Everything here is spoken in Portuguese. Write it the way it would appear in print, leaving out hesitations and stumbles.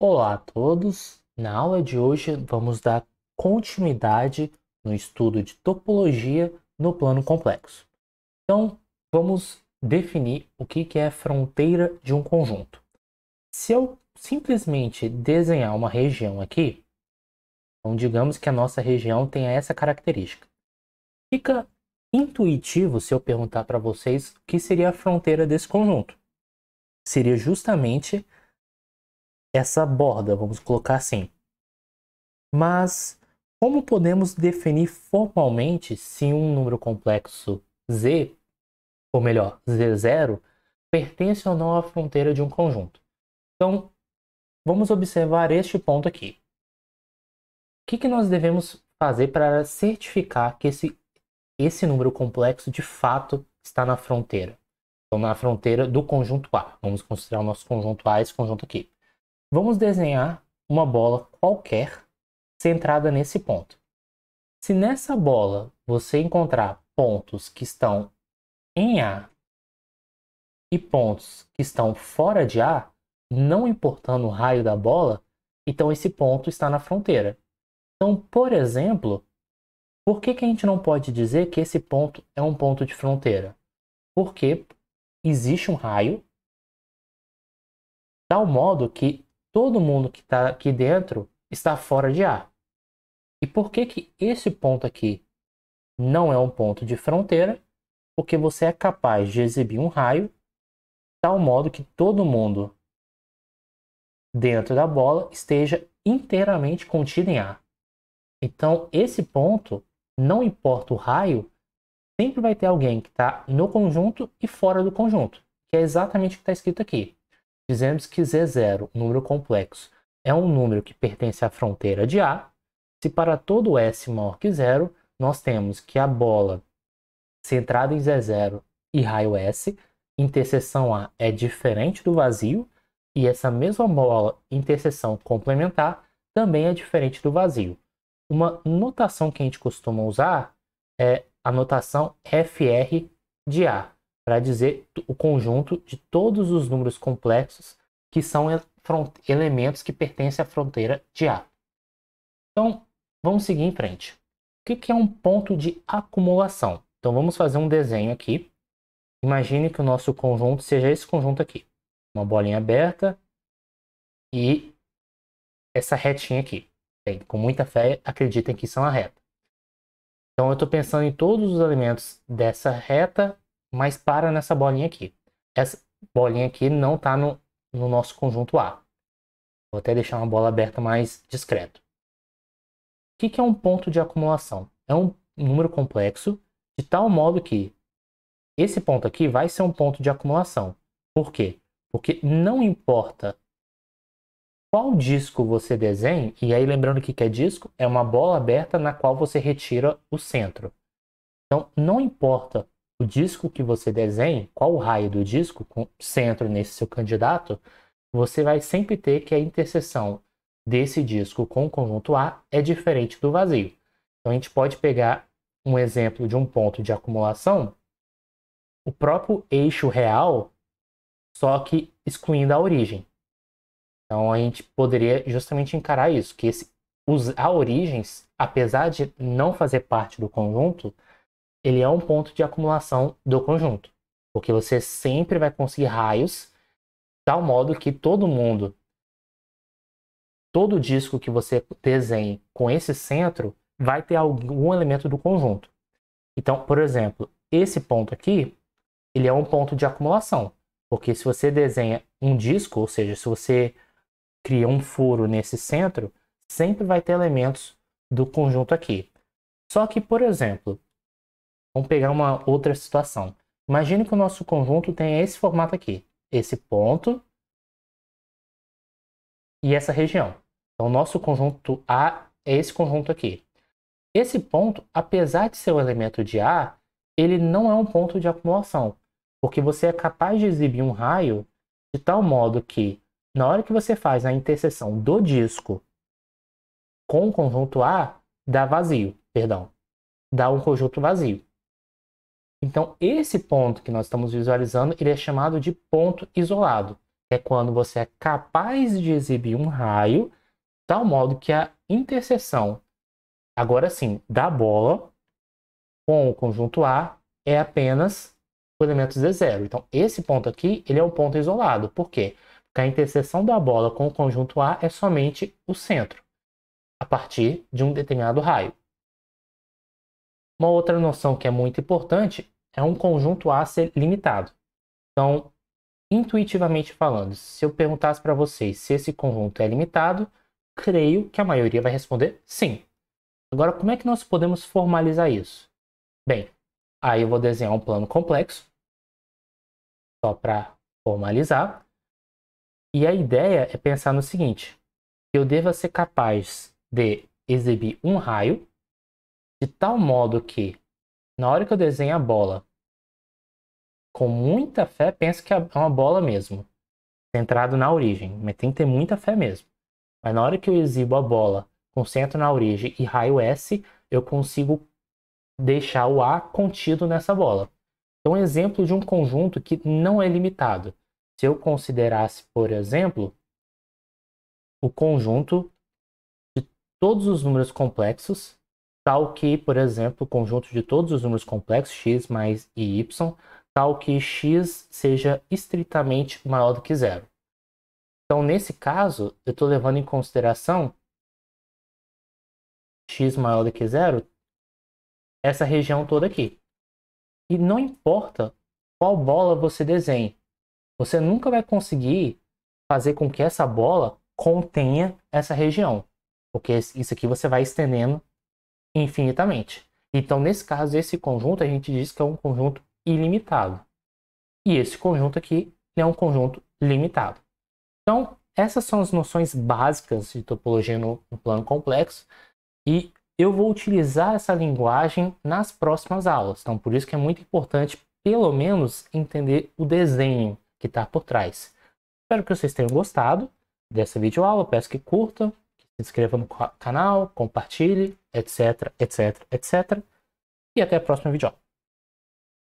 Olá a todos! Na aula de hoje vamos dar continuidade no estudo de topologia no plano complexo. Então, vamos definir o que é fronteira de um conjunto. Se eu simplesmente desenhar uma região aqui, então digamos que a nossa região tenha essa característica. Fica intuitivo se eu perguntar para vocês o que seria a fronteira desse conjunto. Seria justamente essa borda, vamos colocar assim. Mas como podemos definir formalmente se um número complexo Z, ou melhor, Z0, pertence ou não à fronteira de um conjunto? Então, vamos observar este ponto aqui. O que nós devemos fazer para certificar que esse número complexo de fato está na fronteira? Então, na fronteira do conjunto A. Vamos considerar o nosso conjunto A, esse conjunto aqui. Vamos desenhar uma bola qualquer centrada nesse ponto. Se nessa bola você encontrar pontos que estão em A e pontos que estão fora de A, não importando o raio da bola, então esse ponto está na fronteira. Então, por exemplo, por que a gente não pode dizer que esse ponto é um ponto de fronteira? Porque existe um raio, de tal modo que todo mundo que está aqui dentro está fora de A. E por que esse ponto aqui não é um ponto de fronteira? Porque você é capaz de exibir um raio de tal modo que todo mundo dentro da bola esteja inteiramente contido em A. Então, esse ponto, não importa o raio, sempre vai ter alguém que está no conjunto e fora do conjunto, que é exatamente o que está escrito aqui. Dizemos que Z0, número complexo, é um número que pertence à fronteira de A. Se para todo S maior que zero, nós temos que a bola centrada em Z0 e raio S, interseção A é diferente do vazio, e essa mesma bola, interseção complementar, também é diferente do vazio. Uma notação que a gente costuma usar é a notação FR de A, para dizer o conjunto de todos os números complexos que são elementos que pertencem à fronteira de A. Então, vamos seguir em frente. O que é um ponto de acumulação? Então, vamos fazer um desenho aqui. Imagine que o nosso conjunto seja esse conjunto aqui. Uma bolinha aberta e essa retinha aqui. Bem, com muita fé, acreditem que isso é uma reta. Então, eu estou pensando em todos os elementos dessa reta, mas para nessa bolinha aqui. Essa bolinha aqui não está no nosso conjunto A. Vou até deixar uma bola aberta mais discreto. O que é um ponto de acumulação? É um número complexo de tal modo que esse ponto aqui vai ser um ponto de acumulação. Por quê? Porque não importa qual disco você desenhe, e aí lembrando que é disco, é uma bola aberta na qual você retira o centro. Então, não importa o disco que você desenhe, qual o raio do disco, com centro nesse seu candidato, você vai sempre ter que a interseção desse disco com o conjunto A é diferente do vazio. Então, a gente pode pegar um exemplo de um ponto de acumulação, o próprio eixo real, só que excluindo a origem. Então, a gente poderia justamente encarar isso, que a origens, apesar de não fazer parte do conjunto, ele é um ponto de acumulação do conjunto. Porque você sempre vai conseguir raios, de tal modo que todo disco que você desenhe com esse centro, vai ter algum elemento do conjunto. Então, por exemplo, esse ponto aqui, ele é um ponto de acumulação. Porque se você desenha um disco, ou seja, se você cria um furo nesse centro, sempre vai ter elementos do conjunto aqui. Só que, por exemplo, vamos pegar uma outra situação. Imagine que o nosso conjunto tenha esse formato aqui. Esse ponto e essa região. Então, o nosso conjunto A é esse conjunto aqui. Esse ponto, apesar de ser um elemento de A, ele não é um ponto de acumulação. Porque você é capaz de exibir um raio de tal modo que, na hora que você faz a interseção do disco com o conjunto A, dá vazio, perdão. Dá um conjunto vazio. Então, esse ponto que nós estamos visualizando, ele é chamado de ponto isolado. é quando você é capaz de exibir um raio, de tal modo que a interseção, agora sim, da bola com o conjunto A é apenas o elemento Z0. Então, esse ponto aqui, ele é um ponto isolado. Por quê? Porque a interseção da bola com o conjunto A é somente o centro, a partir de um determinado raio. Uma outra noção que é muito importante é um conjunto A ser limitado. Então, intuitivamente falando, se eu perguntasse para vocês se esse conjunto é limitado, creio que a maioria vai responder sim. Agora, como é que nós podemos formalizar isso? Bem, aí eu vou desenhar um plano complexo, só para formalizar. E a ideia é pensar no seguinte: eu deva ser capaz de exibir um raio de tal modo que, na hora que eu desenho a bola, com muita fé, penso que é uma bola mesmo, centrado na origem, mas tem que ter muita fé mesmo. Mas na hora que eu exibo a bola com centro na origem e raio S, eu consigo deixar o A contido nessa bola. Então, um exemplo de um conjunto que não é limitado. Se eu considerasse, por exemplo, o conjunto de todos os números complexos, tal que, por exemplo, o conjunto de todos os números complexos, x mais y, tal que x seja estritamente maior do que zero. Então, nesse caso, eu estou levando em consideração x maior do que zero, essa região toda aqui. E não importa qual bola você desenhe, você nunca vai conseguir fazer com que essa bola contenha essa região, porque isso aqui você vai estendendo infinitamente. Então, nesse caso, esse conjunto a gente diz que é um conjunto ilimitado. E esse conjunto aqui é um conjunto limitado. Então, essas são as noções básicas de topologia no plano complexo. E eu vou utilizar essa linguagem nas próximas aulas. Então, por isso que é muito importante, pelo menos, entender o desenho que está por trás. Espero que vocês tenham gostado dessa videoaula. Peço que curtam, que se inscrevam no canal, compartilhe, etc, etc, etc. E até a próxima videoaula.